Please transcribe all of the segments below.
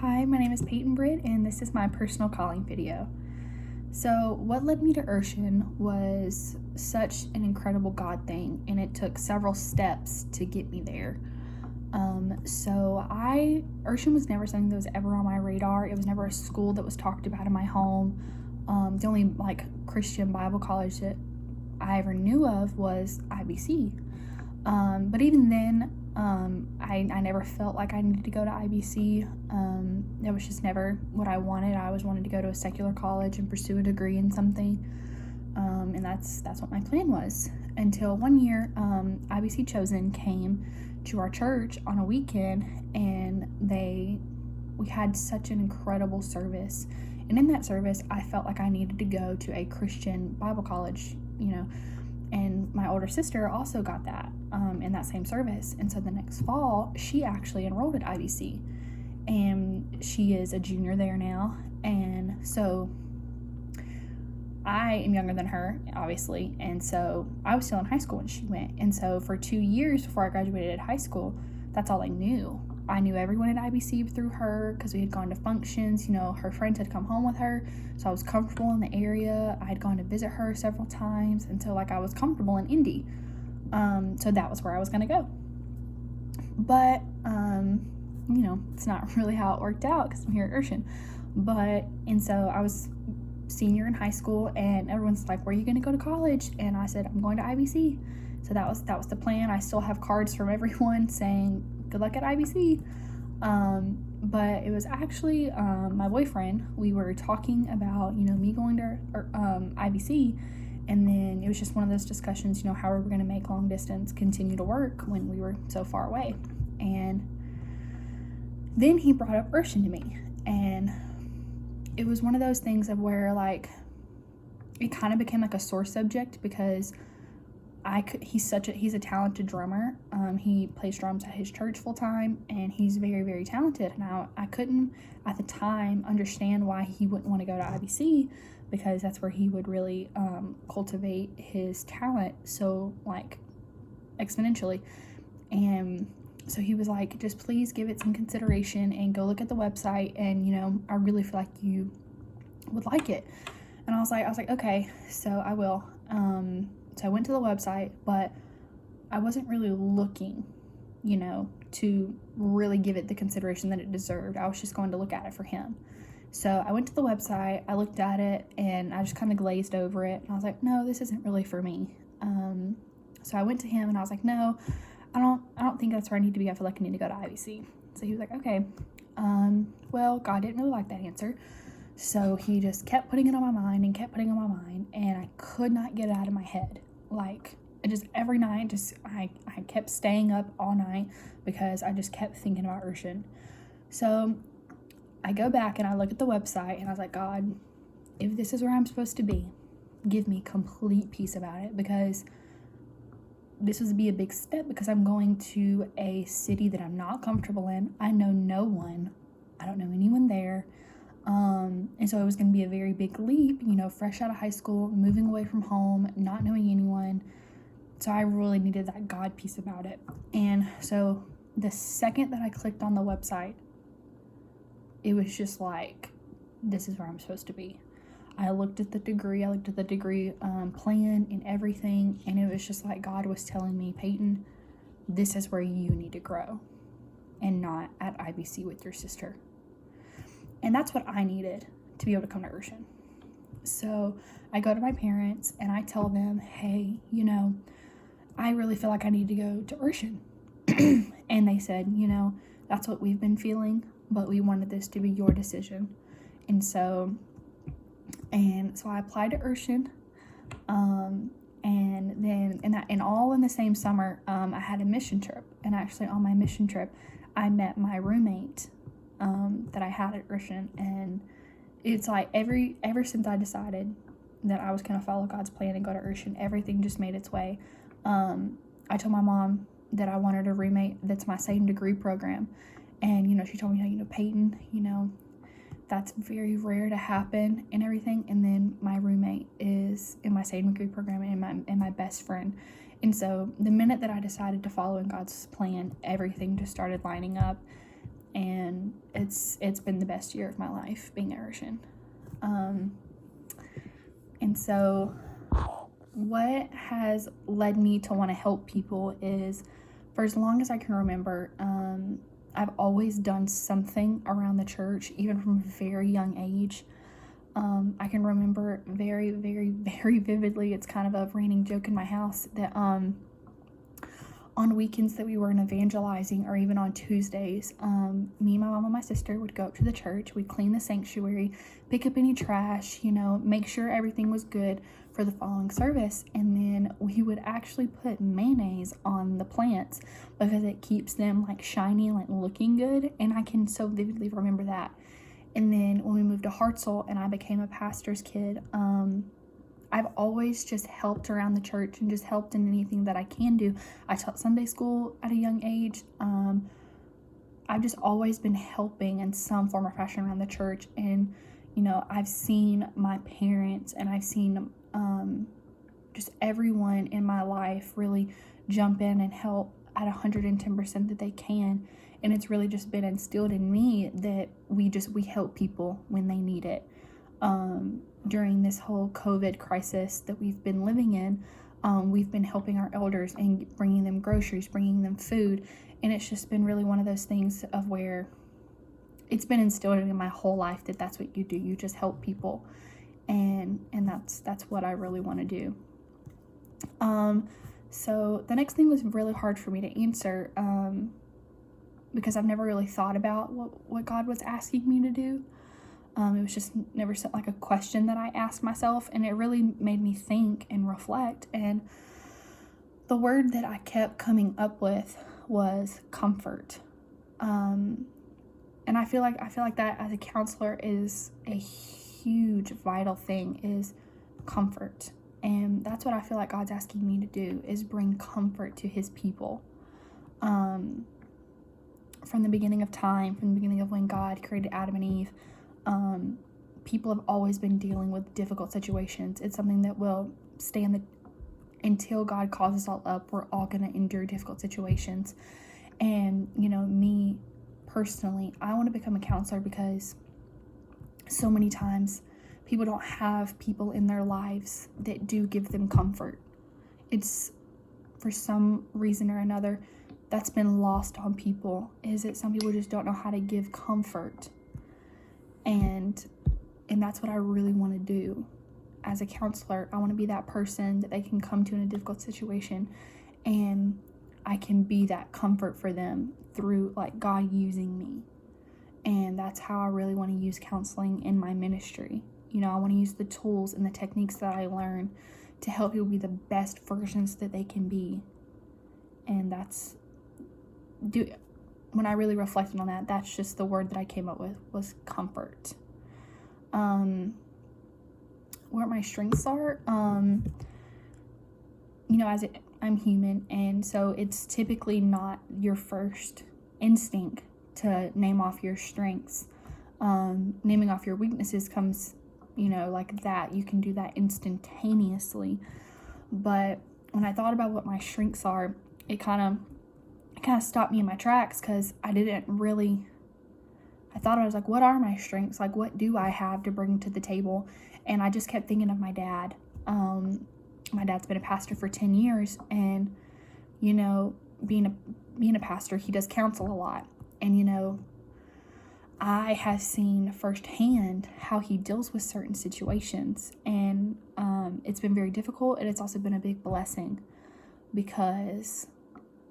Hi, my name is Peyton Britt, and this is my personal calling video. So, what led me to Urshan was such an incredible God thing, and it took several steps to get me there. Urshan was never something that was ever on my radar. It was never a school that was talked about in my home. The only Christian Bible college that I ever knew of was IBC. But even then, I never felt like I needed to go to IBC. That was just never what I wanted. I always wanted to go to a secular college and pursue a degree in something. And that's what my plan was. Until one year, IBC Chosen came to our church on a weekend, and we had such an incredible service. And in that service, I felt like I needed to go to a Christian Bible college, and my older sister also got that in that same service. And so the next fall, she actually enrolled at IBC, and she is a junior there now. And so I am younger than her, obviously, and so I was still in high school when she went. And so for 2 years before I graduated high school, that's all I knew. I knew everyone at IBC through her because we had gone to functions. Her friends had come home with her, so I was comfortable in the area. I had gone to visit her several times, and so I was comfortable in Indy. So that was where I was going to go. But, it's not really how it worked out because I'm here at Urshan. And so I was senior in high school, and everyone's like, where are you going to go to college? And I said, I'm going to IBC. So that was the plan. I still have cards from everyone saying good luck at IBC. But it was actually my boyfriend. We were talking about me going to IBC, and then it was just one of those discussions, how are we going to make long distance continue to work when we were so far away. And then he brought up Urshan to me, and it was one of those things of where it kind of became like a sore subject because he's a talented drummer. He plays drums at his church full time, and he's very, very talented. And I couldn't at the time understand why he wouldn't want to go to IBC, because that's where he would really cultivate his talent so exponentially. And so he was like, just please give it some consideration and go look at the website, and I really feel like you would like it. And I was like, okay, so I will. So I went to the website, but I wasn't really looking, to really give it the consideration that it deserved. I was just going to look at it for him. So I went to the website, I looked at it, and I just kind of glazed over it. And I was like, no, this isn't really for me. So I went to him and I was like, no, I don't think that's where I need to be. I feel like I need to go to IBC. So he was like, okay. Well, God didn't really like that answer. So he just kept putting it on my mind and I could not get it out of my head. Every night, I kept staying up all night because I just kept thinking about Urshan. So I go back and I look at the website, and I was like, God, if this is where I'm supposed to be, give me complete peace about it, because this would be a big step, because I'm going to a city that I'm not comfortable in. I know no one. I don't know anyone there. And so it was going to be a very big leap, fresh out of high school, moving away from home, not knowing anyone. So I really needed that God piece about it. And so the second that I clicked on the website, it was just like, this is where I'm supposed to be. I looked at the degree, plan and everything, and it was just like God was telling me, Peyton, this is where you need to grow, and not at IBC with your sister. And that's what I needed to be able to come to Urshan. So I go to my parents and I tell them, hey, I really feel like I need to go to Urshan. And they said, that's what we've been feeling, but we wanted this to be your decision. And so I applied to Urshan. And then all in the same summer, I had a mission trip. And actually on my mission trip, I met my roommate that I had at Urshan. And it's ever since I decided that I was going to follow God's plan and go to Urshan, everything just made its way. I told my mom that I wanted a roommate that's my same degree program. And, she told me, Peyton, that's very rare to happen and everything. And then my roommate is in my same degree program and my best friend. And so the minute that I decided to follow in God's plan, everything just started lining up. And and it's been the best year of my life being at Urshan. And so what has led me to want to help people is, for as long as I can remember, I've always done something around the church, even from a very young age. I can remember very, very, very vividly, it's kind of a running joke in my house, that on weekends that we weren't evangelizing, or even on Tuesdays, me, my mom, and my sister would go up to the church. We'd clean the sanctuary, pick up any trash, make sure everything was good for the following service. And then we would actually put mayonnaise on the plants because it keeps them like shiny and like looking good. And I can so vividly remember that. And then when we moved to Hartselle and I became a pastor's kid, I've always just helped around the church and just helped in anything that I can do. I taught Sunday school at a young age. I've just always been helping in some form or fashion around the church. And, I've seen my parents and I've seen just everyone in my life really jump in and help at 110% that they can. And it's really just been instilled in me that we help people when they need it. During this whole COVID crisis that we've been living in, we've been helping our elders and bringing them groceries, bringing them food. And it's just been really one of those things of where it's been instilled in my whole life that that's what you do. You just help people. And that's what I really want to do. So the next thing was really hard for me to answer, because I've never really thought about what God was asking me to do. It was just never like a question that I asked myself, and it really made me think and reflect. And the word that I kept coming up with was comfort. And I feel like that as a counselor is a huge vital thing, is comfort. And that's what I feel like God's asking me to do, is bring comfort to his people. From the beginning of time, from the beginning of when God created Adam and Eve, people have always been dealing with difficult situations. It's something that will stay until God calls us all up. We're all going to endure difficult situations. And, me personally, I want to become a counselor because so many times people don't have people in their lives that do give them comfort. It's, for some reason or another, that's been lost on people, is that some people just don't know how to give comfort. And that's what I really want to do as a counselor. I want to be that person that they can come to in a difficult situation, and I can be that comfort for them through like God using me. And that's how I really want to use counseling in my ministry. I want to use the tools and the techniques that I learn to help people be the best versions that they can be. And when I really reflected on that, that's just the word that I came up with, was comfort. Where my strengths are, I'm human, and so it's typically not your first instinct to name off your strengths. Naming off your weaknesses comes, like that. You can do that instantaneously. But when I thought about what my strengths are, it kind of stopped me in my tracks, because I thought I was like, what are my strengths? Like, what do I have to bring to the table? And I just kept thinking of my dad. My dad's been a pastor for 10 years, and, being a pastor, he does counsel a lot. And, I have seen firsthand how he deals with certain situations, and it's been very difficult, and it's also been a big blessing, because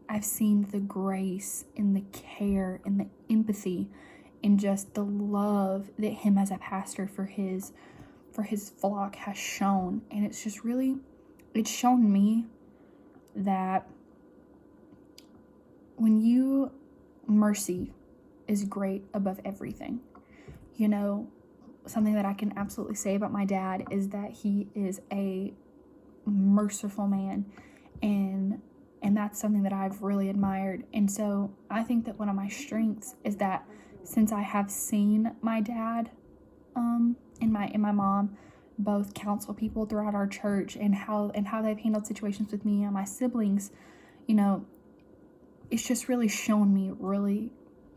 I've seen the grace and the care and the empathy and just the love that him as a pastor for his flock has shown. And it's just really, it's shown me that mercy is great above everything. Something that I can absolutely say about my dad is that he is a merciful man, and that's something that I've really admired. And so I think that one of my strengths is that, since I have seen my dad and my mom both counsel people throughout our church, and how they've handled situations with me and my siblings, it's just really shown me really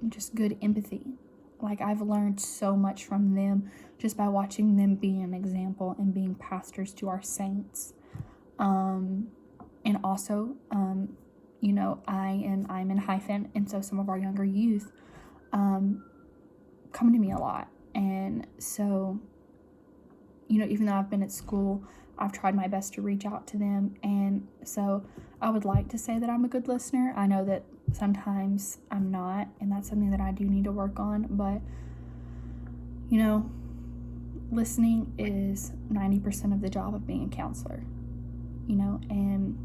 just good empathy. Like, I've learned so much from them just by watching them be an example and being pastors to our saints. And also, you know, I'm in hyphen, and so some of our younger youth come to me a lot. And so, you know, even though I've been at school, I've tried my best to reach out to them. And so I would like to say that I'm a good listener. I know that sometimes I'm not, and that's something that I do need to work on. But, you know, listening is 90% of the job of being a counselor, you know, and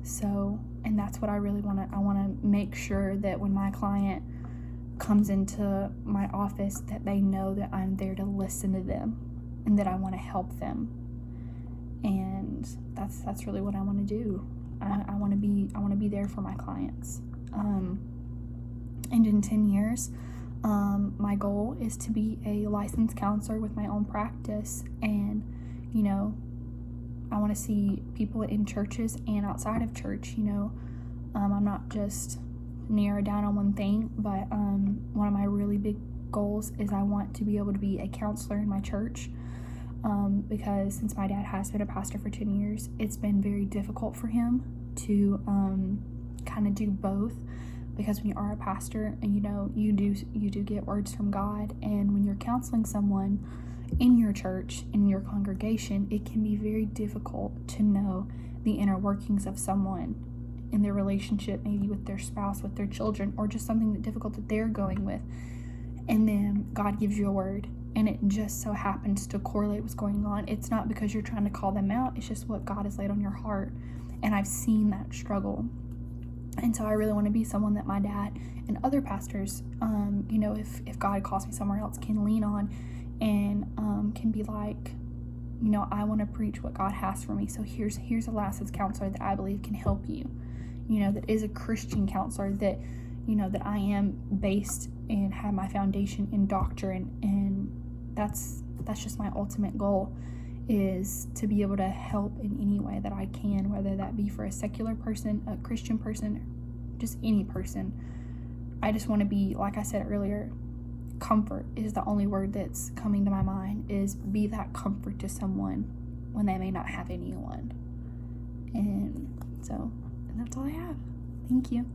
so, and that's what I really want to make sure that when my client comes into my office, that they know that I'm there to listen to them and that I want to help them. And that's really what I want to do. I want to be there for my clients. And in 10 years, my goal is to be a licensed counselor with my own practice. And, you know, I want to see people in churches and outside of church. You know, I'm not just narrowed down on one thing, but one of my really big goals is I want to be able to be a counselor in my church. Because since my dad has been a pastor for 10 years, it's been very difficult for him to kind of do both. Because when you are a pastor, and you know, you do get words from God, and when you're counseling someone in your church, in your congregation, it can be very difficult to know the inner workings of someone in their relationship, maybe with their spouse, with their children, or just something difficult that they're going with. And then God gives you a word, and it just so happens to correlate what's going on. It's not because you're trying to call them out, it's just what God has laid on your heart. And I've seen that struggle. And so I really want to be someone that my dad and other pastors, you know, if God calls me somewhere else, can lean on and can be like, you know, I want to preach what God has for me. So here's a licensed counselor that I believe can help you, you know, that is a Christian counselor, that, you know, that I am based and have my foundation in doctrine. And that's just my ultimate goal, is to be able to help in any way that I can, whether that be for a secular person, a Christian person, just any person. I just want to be, like I said earlier, comfort is the only word that's coming to my mind, is be that comfort to someone when they may not have anyone. And so, and that's all I have. Thank you.